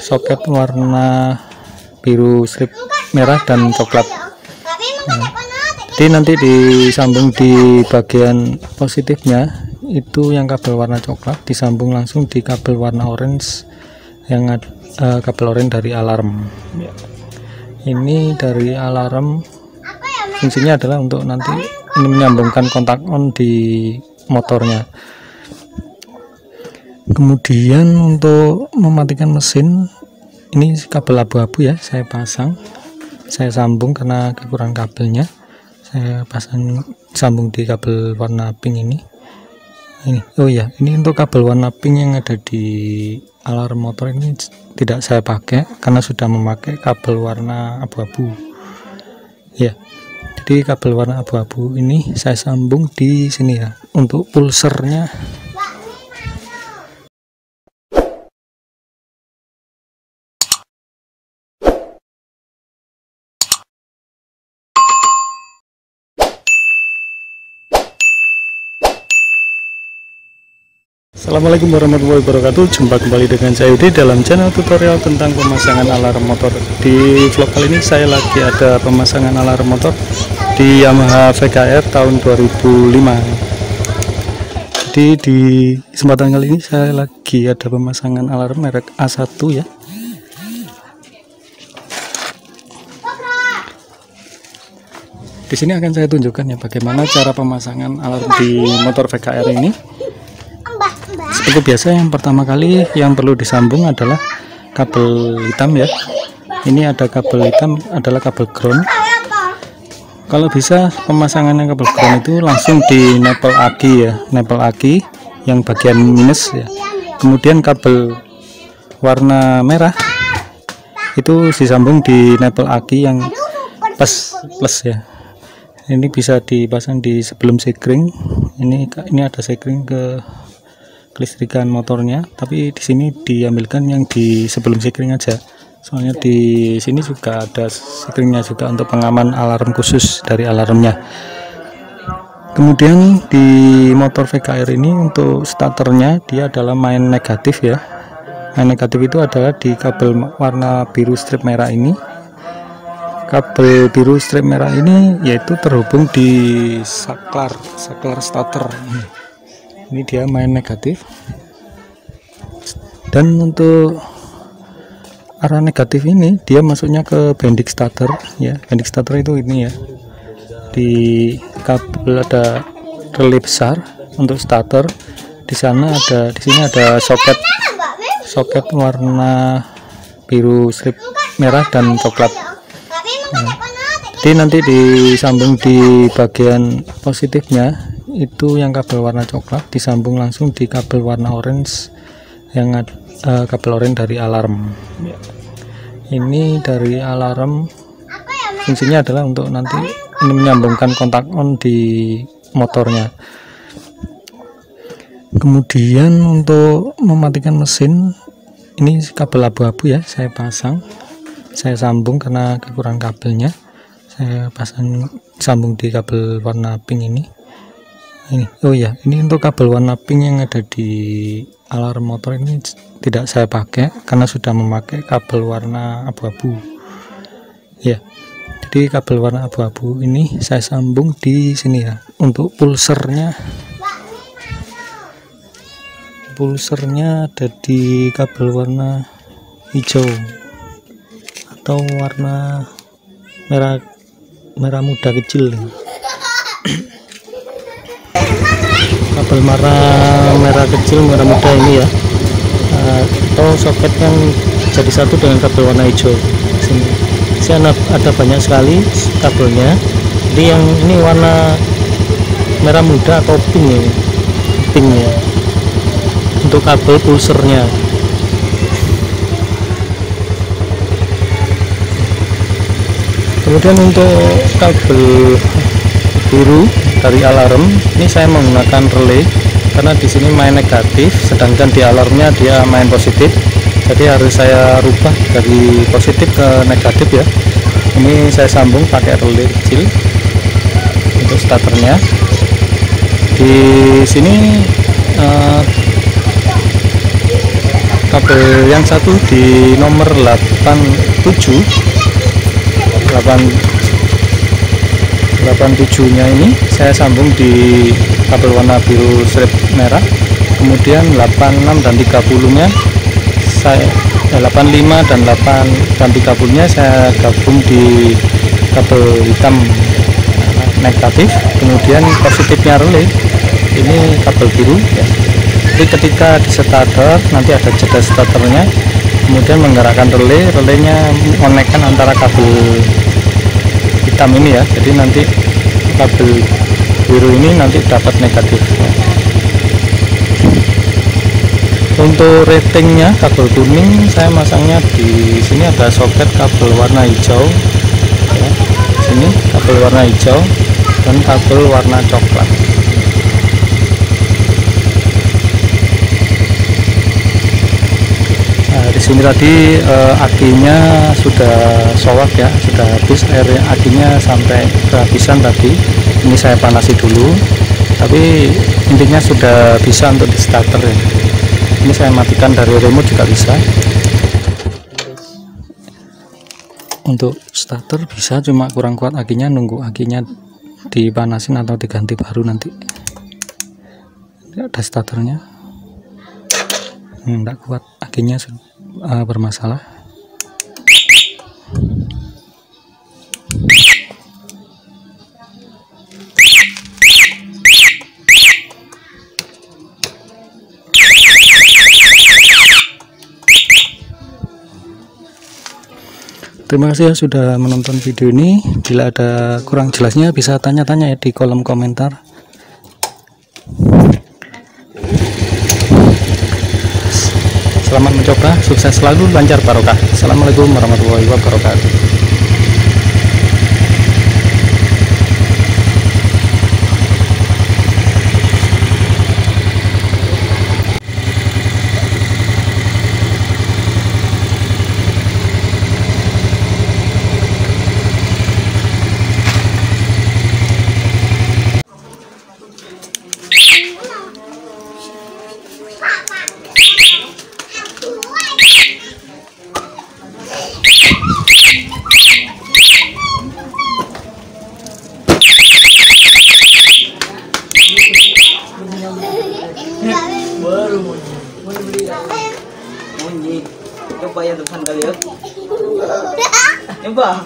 soket warna biru strip merah dan coklat. Jadi nanti disambung di bagian positifnya itu yang kabel warna coklat, disambung langsung di kabel warna orange yang kabel orange dari alarm. Ini dari alarm, fungsinya adalah untuk nanti ini menyambungkan kontak on di motornya. Kemudian untuk mematikan mesin, ini kabel abu-abu ya, saya sambung karena kekurangan kabelnya. Saya sambung di kabel warna pink ini. Oh ya, ini untuk kabel warna pink yang ada di alarm motor ini tidak saya pakai karena sudah memakai kabel warna abu-abu. Ya, jadi kabel warna abu-abu ini saya sambung di sini ya. Untuk pulsernya, Assalamualaikum warahmatullahi wabarakatuh. Jumpa kembali dengan saya di dalam channel tutorial tentang pemasangan alarm motor. Di vlog kali ini saya lagi ada pemasangan alarm motor di Yamaha VKR tahun 2005. Jadi di kesempatan kali ini saya lagi ada pemasangan alarm merek A1 ya. Di sini akan saya tunjukkan ya bagaimana cara pemasangan alarm di motor VKR ini. Seperti biasa, yang pertama kali yang perlu disambung adalah kabel hitam ya. Ini ada kabel hitam, adalah kabel ground. Kalau bisa pemasangannya kabel ground itu langsung di nepel aki ya, nepel aki yang bagian minus ya. Kemudian kabel warna merah itu disambung di nepel aki yang plus ya. Ini bisa dipasang di sebelum sekring. Ini ada sekring ke kelistrikan motornya, tapi di sini diambilkan yang di sebelum sekring aja, soalnya di sini juga ada sekringnya juga untuk pengaman alarm khusus dari alarmnya. Kemudian di motor VKR ini untuk starternya dia adalah main negatif ya. Main negatif itu adalah di kabel warna biru strip merah ini. Kabel biru strip merah ini yaitu terhubung di saklar starter. Ini dia main negatif, dan untuk arah negatif ini dia masuknya ke bending starter ya. Bending starter itu ini ya, di kabel ada relay besar untuk starter. Di sini ada soket warna biru strip merah dan coklat. Jadi nanti disambung di bagian positifnya itu yang kabel warna coklat, disambung langsung di kabel warna orange yang kabel orange dari alarm. Ini dari alarm, fungsinya adalah untuk nanti ini menyambungkan kontak on di motornya. Kemudian untuk mematikan mesin, ini kabel abu-abu ya, saya sambung karena kekurangan kabelnya. Saya sambung di kabel warna pink ini. Oh ya, ini untuk kabel warna pink yang ada di alarm motor ini tidak saya pakai karena sudah memakai kabel warna abu-abu ya. Jadi kabel warna abu-abu ini saya sambung di sini ya. Untuk pulsernya ada di kabel warna hijau atau warna merah muda kecil. Kabel merah kecil, merah muda ini ya, atau soket yang jadi satu dengan kabel warna hijau. Sini ada banyak sekali kabelnya. Jadi yang ini warna merah muda atau pink ya, untuk kabel pulsernya. Kemudian untuk kabel biru dari alarm ini saya menggunakan relay karena di sini main negatif, sedangkan di alarmnya dia main positif. Jadi harus saya rubah dari positif ke negatif ya. Ini saya sambung pakai relay kecil untuk starternya. Di sini kabel yang satu di nomor 87 nya ini saya sambung di kabel warna biru strip merah. Kemudian 86 dan 30 nya saya 85 dan 8 dan 30 nya saya gabung di kabel hitam negatif. Kemudian positifnya relay ini kabel biru ya. Jadi ketika di starter nanti ada jeda starternya, kemudian menggerakkan relaynya mengonekkan antara kabel hitam ini ya. Jadi nanti kabel biru ini nanti dapat negatif ya. Untuk ratingnya kabel kuning saya masangnya di sini ada soket kabel warna hijau ya. Sini kabel warna hijau dan kabel warna coklat. Nah, di sini tadi akinya sudah soak ya, sudah habis air akinya sampai kehabisan tadi. Ini saya panasi dulu, tapi intinya sudah bisa untuk di starter ya. Ini saya matikan dari remote juga bisa. Untuk starter bisa, cuma kurang kuat akinya, nunggu akinya dipanasin atau diganti baru nanti. Ini ada starternya, enggak kuat akinya, bermasalah. Terima kasih ya sudah menonton video ini. Bila ada kurang jelasnya bisa tanya-tanya ya di kolom komentar. Selamat mencoba, sukses selalu, lancar barokah. Assalamualaikum warahmatullahi wabarakatuh. Bunyi. Coba ya tuh sandal ya. Coba.